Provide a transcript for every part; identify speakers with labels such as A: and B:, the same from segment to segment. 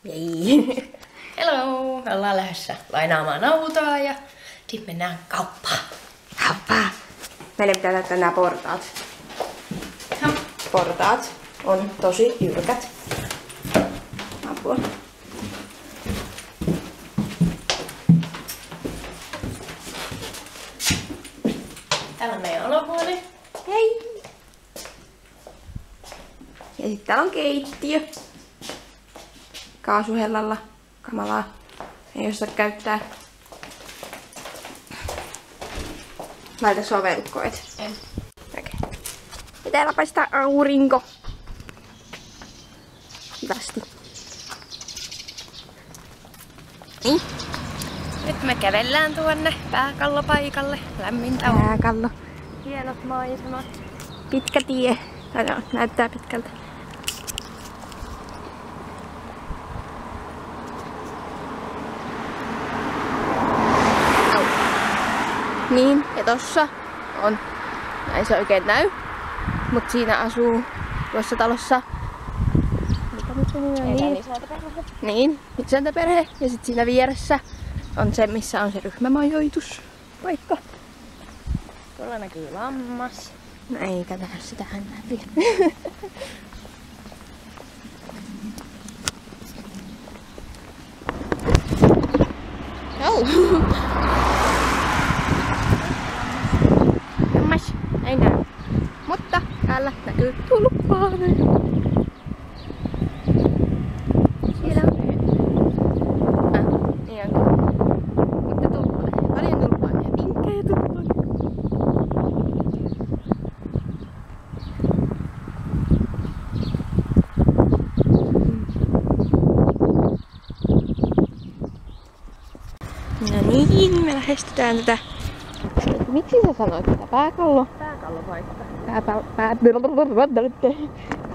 A: Jei. Hello! Me ollaan lähdössä lainaamaan autoa ja sit mennään kauppaan. Kauppaan! Meidän pitää täyttää nämä portaat. Portaat on tosi jyrkät. Apua. Täällä on meidän olohuone. Hei! Ja sitten täällä on keittiö. Kaasuhellalla. Kamalaa. Ei osaa käyttää. Laita sovellukoit. En. Okei. Ja täällä paistaa aurinko. Hyvästi. Niin. Nyt me kävellään tuonne pääkallopaikalle. Lämmintä on. Pääkallo. Hienot maisemat. Pitkä tie. Tai no, näyttää pitkältä. Niin, ja tossa on, näin se oikein näy, mut siinä asuu tuossa talossa, mikä nyt on niin? Niin, isäntäperhe, ja sit siinä vieressä on se, missä on se ryhmämajoituspaikka. Tuolla näkyy lammas. No eikä nähdä sitä läpi. Ei näy. Mutta täällä näkyy tulppaaneja. Siellä on. Niin on. Mutta tulppaaneja. Paljon tulppaaneja. Vinkkejä tulppaaneja. No niin, me lähestytään tätä. Miksi sä sanoit tätä? Pääkallo? Pääkallopaikka.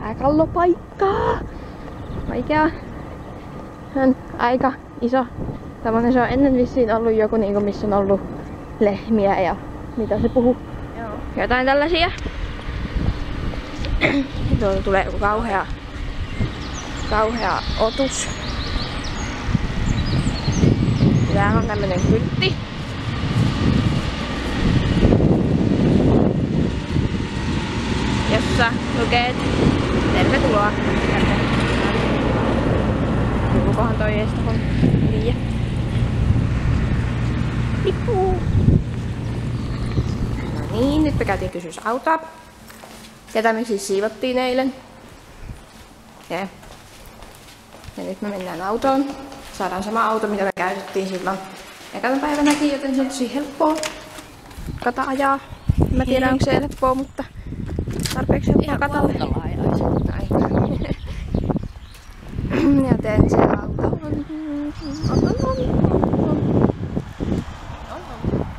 A: Pääkallopaikkaa. Vaikea. On aika iso. Tämmönen se on ennen vissiin ollut joku niinku, missä on ollut lehmiä ja mitä se puhuu. Joo. Jotain tällaisia. Tuolta tulee joku kauhea otus. Täällä on tämmönen kyltti. Jossa lukee tervetuloa. Lukukohan toi ees tohon liian. Lippu! No niin, nyt me käytiin kysyä autoa. Tätä me siis siivottiin eilen. Ja nyt me mennään autoon. Saadaan sama auto, mitä me käytettiin silloin ekana päivänäkin, joten se on tosi helppoa kata ajaa. Mä tiedän, onko se helppoa, mutta tarpeeksi helppoa katalle. Joten se auto on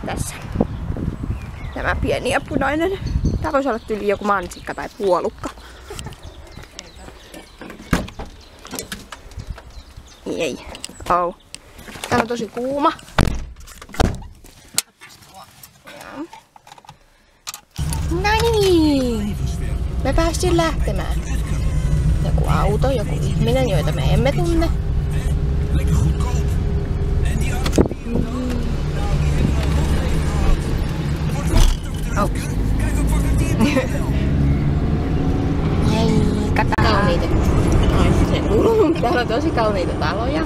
A: tässä. Tämä pieni ja punainen. Tää voisi olla tyyli joku mansikka tai puolukka. Ei. Oh. Tää on tosi kuuma. No niin. Me päästiin lähtemään. Joku auto, joku ihminen, joita me emme tunne. Oh. Hei, kauniita. Täällä on tosi kauniita taloja.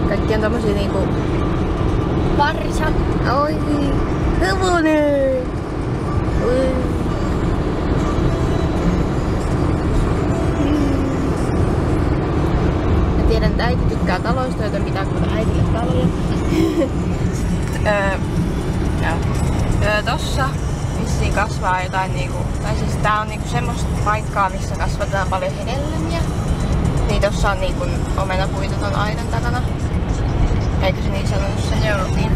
A: Kaikki on tommosia niinku varsa. Oi, hevonen! Mä tiedän, että äiti tykkää taloista, joten pitää kuulla äitille taloja. Tossa vissiin kasvaa jotain niinku, tai siis tää on niinku semmoista paikkaa, missä kasvatetaan paljon hedelmiä. Niin tossa on niinku omenapuita ton aidan takana. Eikö se niin sanonut sen? Joo, niin.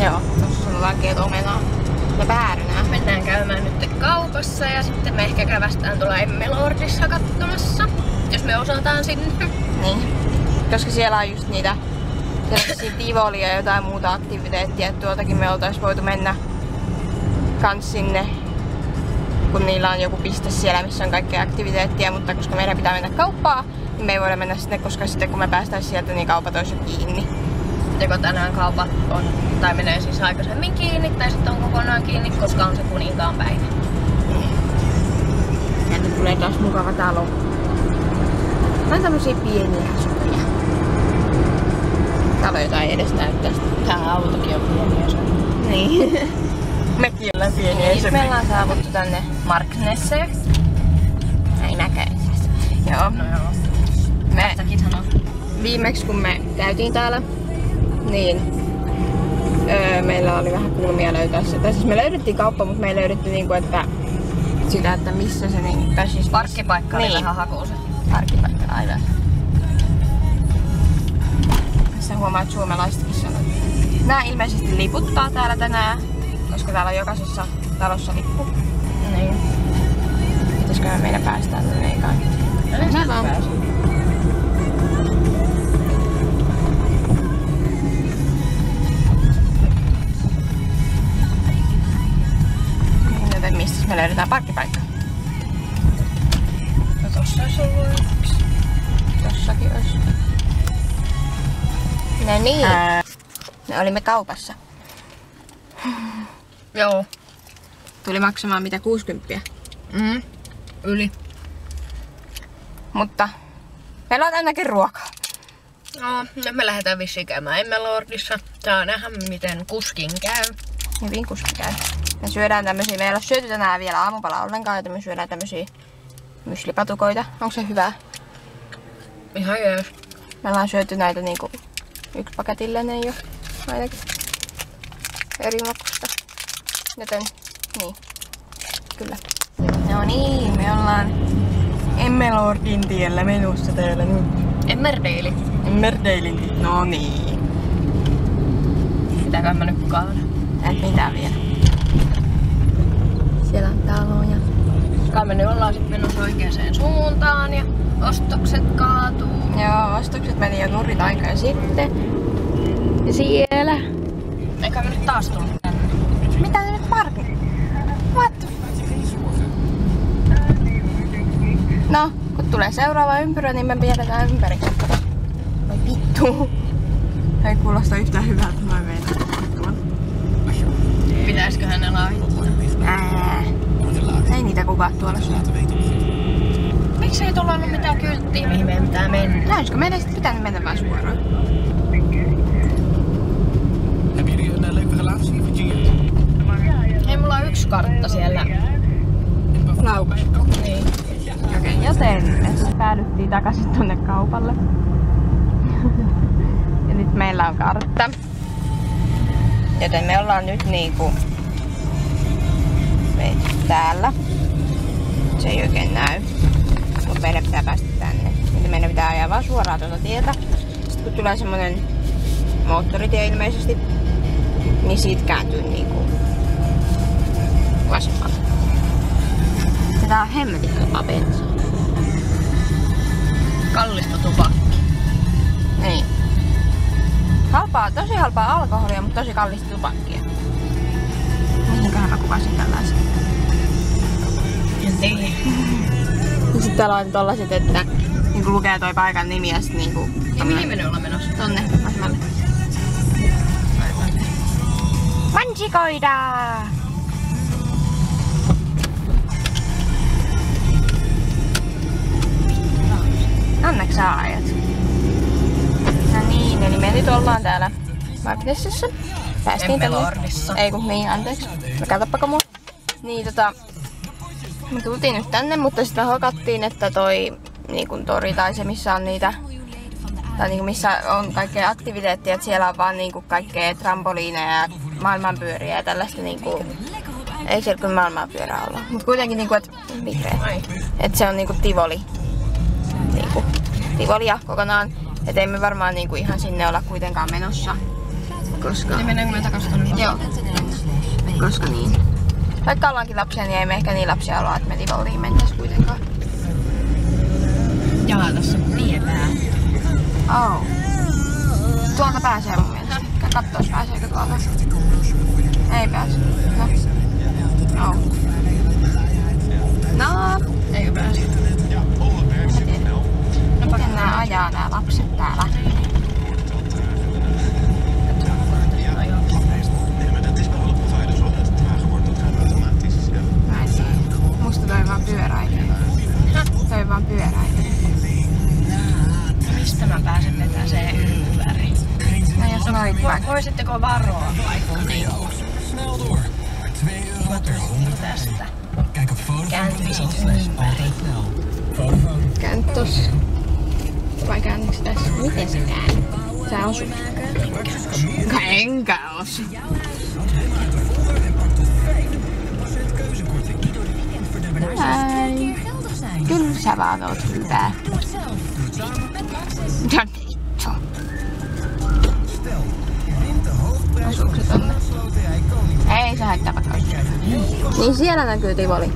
A: Joo, tossa on lakeet omenaa ja päärynää. Mennään käymään nyt kaupassa ja sitten me ehkä kävästään tuolla Emmelordissa katsomassa, jos me osataan sinne. Niin, koska siellä on just niitä tivolia ja jotain muuta aktiviteettia, että tuoltakin me oltais voitu mennä kans sinne kun niillä on joku piste siellä, missä on kaikkea aktiviteettia, mutta koska meidän pitää mennä kauppaan, niin me ei voida mennä sinne, koska sitten kun me päästään sieltä, niin kaupat olisi jo kiinni.
B: Joko tänään kaupat on, tai menee siis aikaisemmin kiinni, tai sitten on kokonaan kiinni, koska on se kuninkaan päivä.
A: Ja nyt tulee taas mukava talo. Tää on tämmösiä pieniä asuntoja. Talo, jota ei edes näyttää sitä.
B: Tää autokin on pieni asunto.
A: Niin. Mekin ollaan pieniä asuntoja.
B: Me ollaan saavuttu tänne Marknesseen.
A: Ei näköisesti. Joo.
B: No joo. Tästäkin sanoo.
A: Viimeksi kun me käytiin täällä, niin meillä oli vähän kulmia löytää se. Tai siis me löydettiin kauppa, mutta me ei löydetty niinku, että sitä, että missä se niin. Tai siis
B: parkkipaikka oli
A: niin.
B: vähän hakuusa.
A: Parkkipaikka, aivan. Tässä huomaa, että suomalaisetkin sanoo. Nää ilmeisesti liputtaa täällä tänään, koska täällä on jokaisessa talossa lippu.
B: Niin.
A: Pitäisikö meidän päästään tänne ei kai? Mä vaan. Joten mistä me löydetään parkkipaikka?
B: No tossa olisi ollut yksi.
A: Tossakin olisi. No niin. Me olimme kaupassa.
B: Joo.
A: Tuli maksamaan mitä 60.
B: Yli.
A: Mutta meillä on ainakin ruokaa.
B: No, nyt me lähdetään vissiin käymään Emmelordissa. Saa nähdä miten kuskin käy.
A: Hyvin kuski käy. Me syödään tämmösiä, me ei ole syöty tänään vielä aamupala ollenkaan, joten me syödään tämmösiä myslipatukoita. Onko se hyvää?
B: Ihan jees.
A: Me ollaan syöty näitä niinku yksi paketillinen jo ainakin. Eri makusta. Joten niin. Kyllä. No niin, me ollaan Emmelordin tiellä menossa täällä nyt.
B: Emmerdale.
A: Emmerdalein tie. No niin.
B: Pitääkö mä nyt kaada?
A: Et mitään vielä. Siellä on taloja.
B: Kai me nyt ollaan sit menossa oikeaan suuntaan ja ostokset kaatuu.
A: Joo, ostokset meni jo nurit aikaa sitten. Ja siellä.
B: Eikä me nyt taas tullut tänne.
A: Mitä ne nyt parkki? What? No, kun tulee seuraava ympyrä, niin me piedetään ympäri. Vai vittu. Ei kuulosta yhtään hyvältä, kun mä menen tuolla.
B: Pitäisikö hänellä ohittaa?
A: Ei niitä kukaan tuolla syö.
B: Miksi ei tuolla ollut mitään kylttiä, mihin meidän pitää mennä?
A: Näisikö meidän sit pitänyt mennä vaan suoraan?
B: Ei, mulla on yksi kartta siellä.
A: Laukas.
B: Niin.
A: Okei, joten me päädyttiin takaisin tonne kaupalle. Ja nyt meillä on kartta. Joten me ollaan nyt niinku täällä. Se ei oikein näy. Mutta meidän pitää päästä tänne. Nyt meidän pitää ajaa vaan suoraan tuota tietä. Sitten kun tulee semmonen moottoritie ilmeisesti, niin siitä kääntyy niinku vasemmalle. Tää on hemmetin halpaa bensaa.
B: Kallista tupakki.
A: Niin. Halpaa, tosi halpaa alkoholia, mutta tosi kallista tupakkia. Mihinköhän mä kuvasin tällaisen?
B: En tiedä.
A: Ja sit täällä on tollaset, että niinku lukee toi paikan nimi ja sit niinku...
B: Ja mihin me nyt ollaan menossa?
A: Tonne vasemmalle. Mansikoidaan! Onneksi sä ajat. No niin, eli me nyt ollaan täällä Marknessissa. Päästiin
B: Emmelordissa.
A: Ei kun niin, anteeksi. No katsoppa mua. Niin me tultiin nyt tänne, mutta sitten hokattiin, että toi niin tori tai se missä on niitä tai niin missä on kaikkea aktiviteettia, että siellä on vaan niin kaikkea trampoliineja ja maailmanpyöriä ja tällaista niinku. Ei siellä kyllä maailmanpyörää olla, mutta kuitenkin niinku, että vihreä. Että se on niinku tivoli. Niinku tivolia kokonaan. Et ei me varmaan niinku ihan sinne olla kuitenkaan menossa. Koska...
B: Niin mennäänkö me takaisin tonne?
A: Joo. Koska niin. Vaikka ollaankin lapsia, niin ei me ehkä niin lapsia olla, että me tivoliin mentäis kuitenkaan.
B: Jaa, tässä vievää.
A: Oh. Tuolta pääsee mun mielestä. Kattois pääseekö tuolta. Ei pääse. No. Oh. Hyvä.
B: Voisitteko varoa vaikka tästä? Kääntyisi ympäri.
A: Käänny tossa. Vai käännyks tässä? Miten se käänny? Sä osut. Enkä osu. Näin. Kyllä sä vaan oot hyvää. Ja vittu. Osuuko se tonne? Ei se haittaa vaikka. Niin siellä näkyy Tivoli.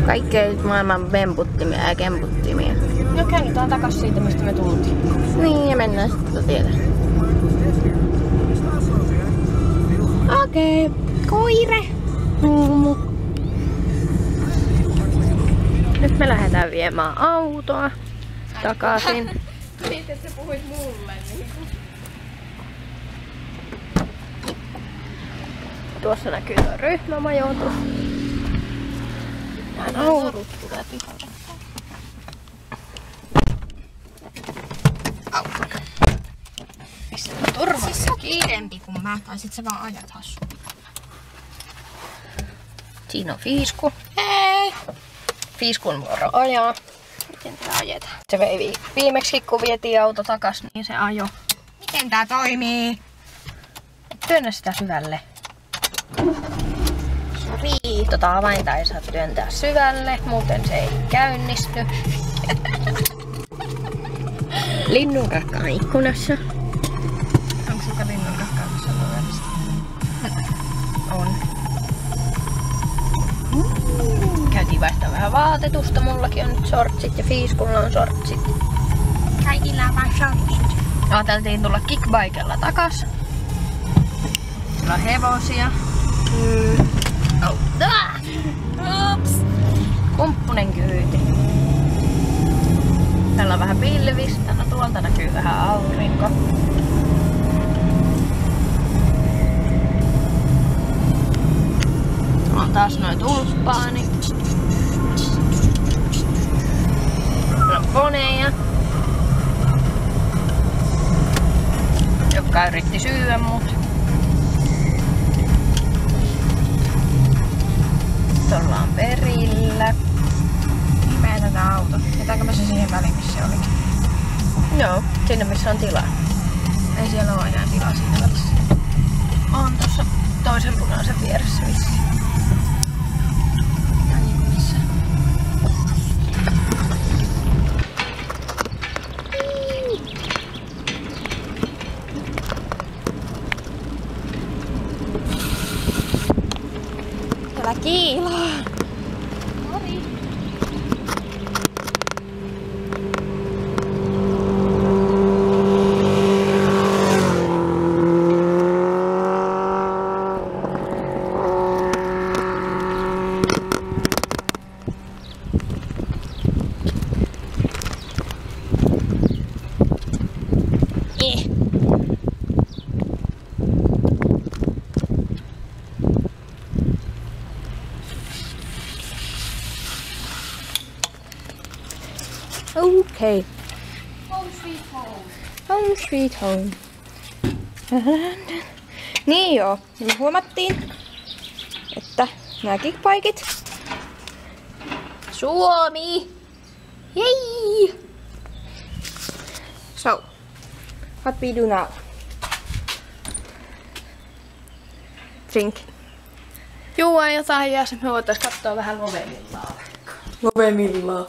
A: Kaikkea maailman vemputtimia ja kemputtimia.
B: No käännytään takas siitä, mistä me tultiin.
A: Niin, ja mennään sitten tietä. Okei, koire. Nyt me lähdetään viemään autoa takaisin.
B: Siitä, että sä puhuit mulle. Niin.
A: Tuossa näkyy tuo ryhmämajoitus. Ja naurut tulee pihalle.
B: Missä on turva?
A: Siis sä oot kiireempi kuin mä, tai sit sä vaan ajat hassu. Siinä on Fiisku.
B: Hei!
A: Fiiskun vuoro ajaa. Miten tää ajetaan? Se vei viimeksi kun vietiin auto takas, niin se ajo.
B: Miten tää toimii?
A: Työnnä sitä syvälle. Sori. Tota avainta ei saa työntää syvälle, muuten se ei käynnisty. Linnunkakka on ikkunassa.
B: Onko suka linnunkakkaa tuossa luverista?
A: On. Käytiin vaihtaa vähän vaatetusta. Mullakin on nyt shortsit ja Fiiskulla on shortsit.
B: Kaikilla on vaan shortsit.
A: Ajateltiin tulla kickbikella takas. Siellä on hevosia. Oh. Ups. Kumppunen kyyti. Täällä on vähän pilvistä. No tuolta näkyy vähän aurinko. On taas noin tulppaanit. On poneja. Jotka yritti syödä mut. Tuolla on perillä.
B: Nimeä tää auto. Jätäänkö mä se siihen väliin, missä se olikin?
A: Joo, sinne missä on tilaa.
B: Ei siellä ole enää tilaa siinä välissä.
A: On tuossa toisen punaisen vieressä vissiin.
B: Tai niinku missä.
A: Täällä kiilaa. Okay.
B: Home sweet home.
A: Home sweet home. Niin joo, me huomattiin, että nämä kickbikit. Suomi! Yay! So, what we do now? Drink.
B: Juo jotain ja sitten me voitais katsoa vähän Lovemillaa vaikka.
A: Lovemillaa.